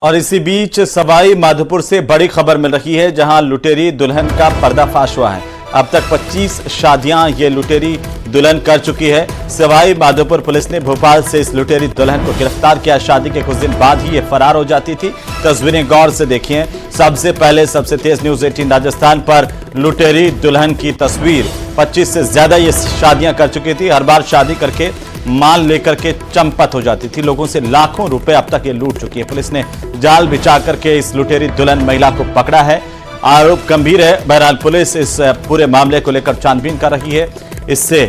और इसी बीच सवाई माधोपुर से बड़ी खबर मिल रही है, जहां लुटेरी दुल्हन का पर्दाफाश हुआ है। अब तक 25 शादियां ये लुटेरी दुल्हन कर चुकी है। सवाई माधोपुर पुलिस ने भोपाल से इस लुटेरी दुल्हन को गिरफ्तार किया। शादी के कुछ दिन बाद ही ये फरार हो जाती थी। तस्वीरें गौर से देखिए। सबसे पहले सबसे तेज न्यूज 18 राजस्थान पर लुटेरी दुल्हन की तस्वीर। 25 से ज्यादा ये शादियां कर चुकी थी। हर बार शादी करके माल लेकर के चंपत हो जाती थी। लोगों से लाखों रुपए अब तक ये लूट चुकी है। पुलिस ने जाल बिछा करके इस लुटेरी दुल्हन महिला को पकड़ा है। आरोप गंभीर है। बहरहाल पुलिस इस पूरे मामले को लेकर छानबीन कर रही है, इससे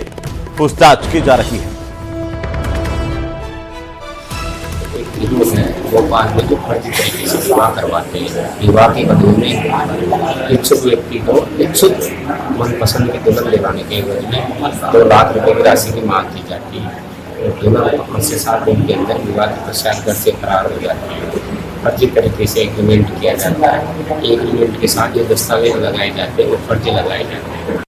पूछताछ की जा रही है। भोपाल में जो फर्जी तरीके से विवाह करवाते हैं, विवाह की अवधि में इच्छुक व्यक्ति को इच्छुक मनपसंद की दुल्हन दिलाने के एवज में 2 लाख रुपए की राशि की मांग की जाती है। दुल्हन 5 से 7 दिन के अंदर विवाह के पश्चात घर से फरार हो जाती है। फर्जी तरीके से एग्रीमेंट किया जाता है। एग्रीमेंट के साथ जो दस्तावेज लगाए जाते हैं वो फर्जी लगाए जाते हैं।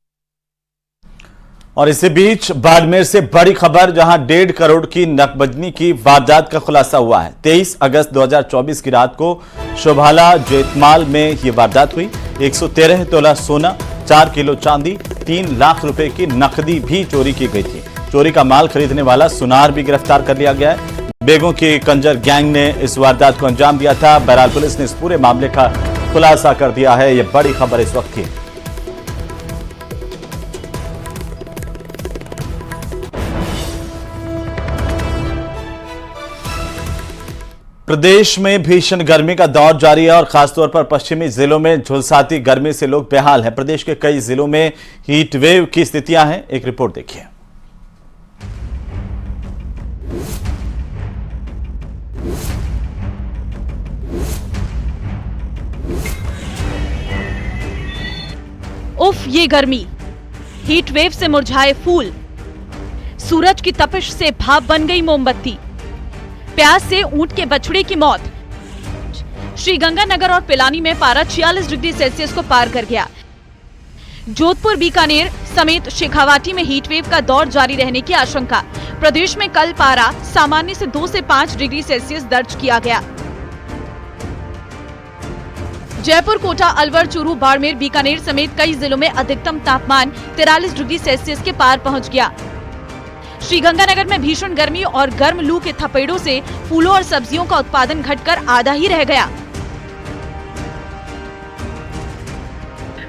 और इसी बीच बाड़मेर से बड़ी खबर, जहां 1.5 करोड़ की नकबजनी की वारदात का खुलासा हुआ है। 23 अगस्त 2024 की रात को शोभाला जेतमाल में ये वारदात हुई। 113 तोला सोना, 4 किलो चांदी, 3 लाख रुपए की नकदी भी चोरी की गई थी। चोरी का माल खरीदने वाला सुनार भी गिरफ्तार कर लिया गया है। बेगों की कंजर गैंग ने इस वारदात को अंजाम दिया था। बहरहाल पुलिस ने इस पूरे मामले का खुलासा कर दिया है। यह बड़ी खबर इस वक्त की। प्रदेश में भीषण गर्मी का दौर जारी है और खासतौर पर पश्चिमी जिलों में झुलसाती गर्मी से लोग बेहाल हैं। प्रदेश के कई जिलों में हीट वेव की स्थितियां हैं। एक रिपोर्ट देखिए। उफ, ये गर्मी। हीट वेव से मुरझाए फूल, सूरज की तपिश से भाप बन गई मोमबत्ती, प्यास से ऊंट के बछड़े की मौत। श्रीगंगानगर और पिलानी में पारा 46 डिग्री सेल्सियस को पार कर गया। जोधपुर, बीकानेर समेत शेखावाटी में हीट वेव का दौर जारी रहने की आशंका। प्रदेश में कल पारा सामान्य से 2 से 5 डिग्री सेल्सियस दर्ज किया गया। जयपुर, कोटा, अलवर, चूरू, बाड़मेर, बीकानेर समेत कई जिलों में अधिकतम तापमान 43 डिग्री सेल्सियस के पार पहुंच गया। श्रीगंगानगर में भीषण गर्मी और गर्म लू के थपेड़ों से फूलों और सब्जियों का उत्पादन घटकर आधा ही रह गया।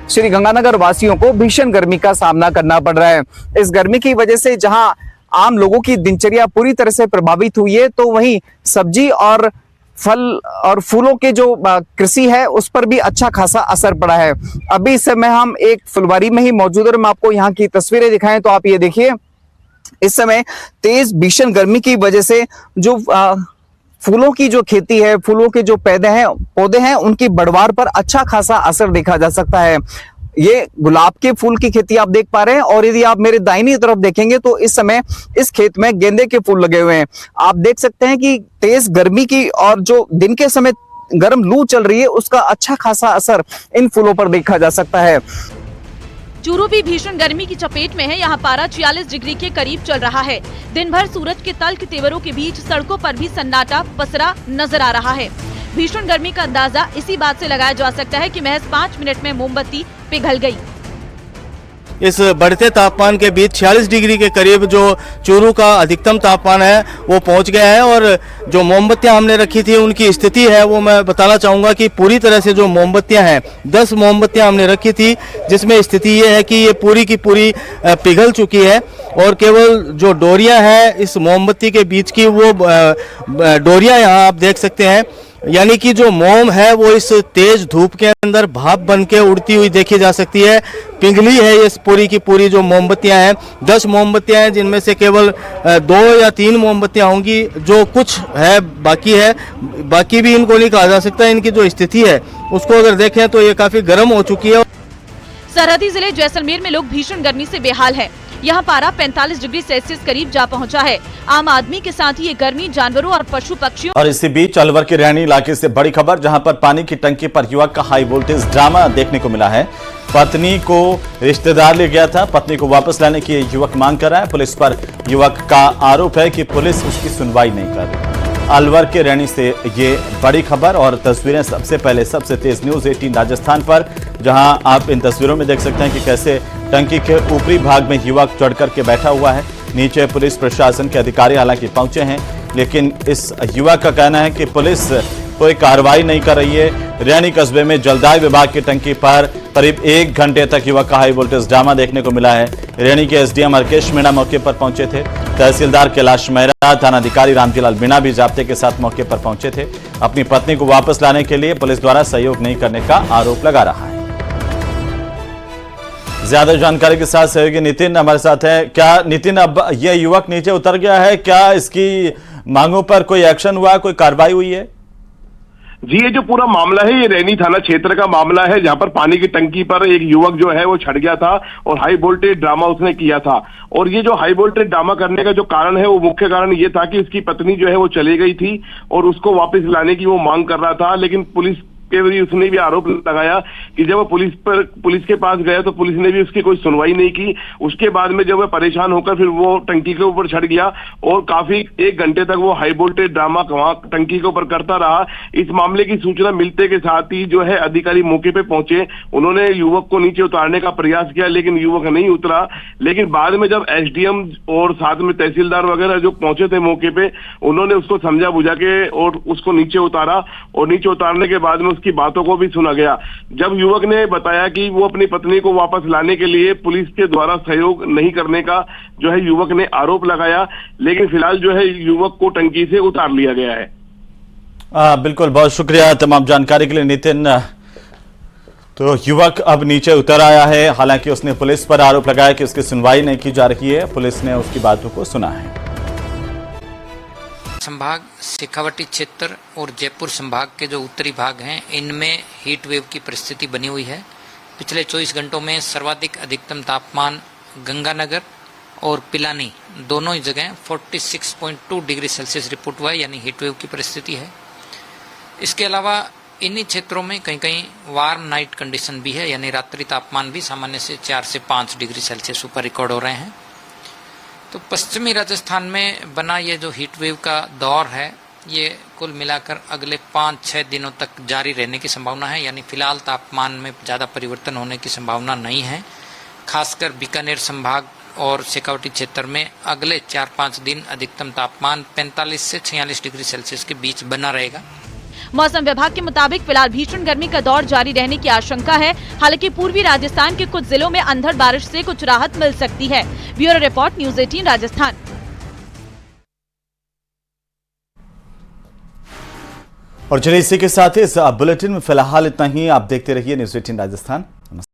श्रीगंगानगर वासियों को भीषण गर्मी का सामना करना पड़ रहा है। इस गर्मी की वजह से जहां आम लोगों की दिनचर्या पूरी तरह से प्रभावित हुई है, तो वहीं सब्जी और फल और फूलों के जो कृषि है उस पर भी अच्छा खासा असर पड़ा है। अभी इस समय हम एक फुलवारी में ही मौजूद और मैं आपको यहाँ की तस्वीरें दिखाएं तो आप ये देखिए, इस समय तेज भीषण गर्मी की वजह से जो फूलों की जो खेती है, फूलों के जो पौधे हैं उनकी बढ़वार पर अच्छा खासा असर देखा जा सकता है। ये गुलाब के फूल की खेती आप देख पा रहे हैं और यदि आप मेरे दाहिनी तरफ देखेंगे तो इस समय इस खेत में गेंदे के फूल लगे हुए हैं। आप देख सकते हैं कि तेज गर्मी की और जो दिन के समय गर्म लू चल रही है उसका अच्छा खासा असर इन फूलों पर देखा जा सकता है। चूरू भी भीषण गर्मी की चपेट में है। यहाँ पारा 46 डिग्री के करीब चल रहा है। दिन भर सूरज के तल के तेवरों के बीच सड़कों पर भी सन्नाटा पसरा नजर आ रहा है। भीषण गर्मी का अंदाजा इसी बात से लगाया जा सकता है कि महज 5 मिनट में मोमबत्ती पिघल गई। इस बढ़ते तापमान के बीच 46 डिग्री के करीब जो चूरू का अधिकतम तापमान है वो पहुंच गया है। और जो मोमबत्तियां हमने रखी थी उनकी स्थिति है वो मैं बताना चाहूँगा कि पूरी तरह से जो मोमबत्तियां हैं 10 मोमबत्तियां हमने रखी थी, जिसमें स्थिति ये है कि ये पूरी की पूरी पिघल चुकी है। और केवल जो डोरियाँ हैं इस मोमबत्ती के बीच की वो डोरियाँ यहाँ आप देख सकते हैं, यानी कि जो मोम है वो इस तेज धूप के अंदर भाप बन के उड़ती हुई देखी जा सकती है। पिघली है ये पूरी की पूरी जो मोमबत्तियां हैं। 10 मोमबत्तियां हैं जिनमें से केवल 2 या 3 मोमबत्तियां होंगी, जो कुछ है बाकी भी इनको नहीं कहा जा सकता। इनकी जो स्थिति है उसको अगर देखें तो ये काफी गर्म हो चुकी है। सरहदी जिले जैसलमेर में लोग भीषण गर्मी से बेहाल है। यहाँ पारा 45 डिग्री सेल्सियस करीब जा पहुंचा है। आम आदमी के साथ ही ये गर्मी जानवरों और पशु पक्षियों। और इसी बीच अलवर के रैनी इलाके से बड़ी खबर, जहां पर पानी की टंकी पर युवक का हाई वोल्टेज ड्रामा देखने को मिला है। पत्नी को रिश्तेदार ले गया था, पत्नी को वापस लाने की युवक मांग कर रहा है। पुलिस पर युवक का आरोप है कि पुलिस उसकी सुनवाई नहीं कर रही। अलवर के रैनी से ये बड़ी खबर और तस्वीरें सबसे पहले सबसे तेज न्यूज 18 राजस्थान पर, जहां आप इन तस्वीरों में देख सकते हैं कि कैसे टंकी के ऊपरी भाग में युवक चढ़ करके बैठा हुआ है। नीचे पुलिस प्रशासन के अधिकारी हालांकि पहुंचे हैं, लेकिन इस युवक का कहना है कि पुलिस कोई कार्रवाई नहीं कर रही है। रैनी कस्बे में जलदाय विभाग की टंकी पर करीब 1 घंटे तक युवक का हाई वोल्टेज ड्रामा देखने को मिला है। रैनी के एसडीएम हरकेश मीणा मौके पर पहुंचे थे। तहसीलदार कैलाश मेहरा, थानाधिकारी रामजीलाल मीणा भी जाब्ते के साथ मौके पर पहुंचे थे। अपनी पत्नी को वापस लाने के लिए पुलिस द्वारा सहयोग नहीं करने का आरोप लगा रहा है। ज्यादा जानकारी के साथ सहयोगी नितिन हमारे साथ है। क्या नितिन, अब यह युवक नीचे उतर गया है, क्या इसकी मांगों पर कोई एक्शन हुआ, कोई कार्रवाई हुई है? जी, ये जो पूरा मामला है ये रैनी थाना क्षेत्र का मामला है, जहां पर पानी की टंकी पर एक युवक जो है वो छट गया था और हाई वोल्टेज ड्रामा उसने किया था। और ये जो हाई वोल्टेज ड्रामा करने का जो कारण है वो मुख्य कारण ये था कि उसकी पत्नी जो है वो चली गई थी और उसको वापस लाने की वो मांग कर रहा था। लेकिन पुलिस के भी उसने भी आरोप लगाया कि जब वो पुलिस के पास गया तो पुलिस ने भी उसकी कोई सुनवाई नहीं की। उसके बाद में जब वह परेशान होकर फिर वो टंकी के ऊपर चढ़ गया और काफी 1 घंटे तक वो हाई वोल्टेज ड्रामा वहां टंकी के ऊपर करता रहा। इस मामले की सूचना मिलते के साथ ही जो है अधिकारी मौके पे पहुंचे। उन्होंने युवक को नीचे उतारने का प्रयास किया, लेकिन युवक नहीं उतरा। लेकिन बाद में जब एसडीएम और साथ में तहसीलदार वगैरह जो पहुंचे थे मौके पे, उन्होंने उसको समझा बुझा के और उसको नीचे उतारा और नीचे उतारने के बाद में उसकी बातों को भी सुना गया। जब युवक ने बताया कि वो अपनी पत्नी को वापस लाने के लिए पुलिस के द्वारा सहयोग नहीं करने का जो है युवक ने आरोप लगाया, लेकिन फिलहाल जो है युवक को टंकी से उतार लिया गया है। बिल्कुल, बहुत शुक्रिया तमाम जानकारी के लिए नितिन। तो युवक अब नीचे उतर आया है, हालांकि उसने पुलिस पर आरोप लगाया कि उसकी सुनवाई नहीं की जा रही है। पुलिस ने उसकी बातों को सुना है। संभाग शेखावाटी क्षेत्र और जयपुर संभाग के जो उत्तरी भाग हैं इनमें हीट वेव की परिस्थिति बनी हुई है। पिछले 24 घंटों में सर्वाधिक अधिकतम तापमान गंगानगर और पिलानी दोनों ही जगह 46.2 डिग्री सेल्सियस रिपोर्ट हुआ है, यानी हीट वेव की परिस्थिति है। इसके अलावा इन्हीं क्षेत्रों में कहीं कहीं वार्म नाइट कंडीशन भी है, यानी रात्रि तापमान भी सामान्य से 4 से 5 डिग्री सेल्सियस ऊपर रिकॉर्ड हो रहे हैं। तो पश्चिमी राजस्थान में बना ये जो हीट वेव का दौर है ये कुल मिलाकर अगले 5-6 दिनों तक जारी रहने की संभावना है, यानी फिलहाल तापमान में ज़्यादा परिवर्तन होने की संभावना नहीं है। खासकर बीकानेर संभाग और शेखावाटी क्षेत्र में अगले 4-5 दिन अधिकतम तापमान 45 से 46 डिग्री सेल्सियस के बीच बना रहेगा। मौसम विभाग के मुताबिक फिलहाल भीषण गर्मी का दौर जारी रहने की आशंका है। हालांकि पूर्वी राजस्थान के कुछ जिलों में अंधड़ बारिश से कुछ राहत मिल सकती है। Bureau report, news 18 Rajasthan. और चलिए इसी के साथ ही इस बुलेटिन में फिलहाल इतना ही। आप देखते रहिए न्यूज़ 18 राजस्थान।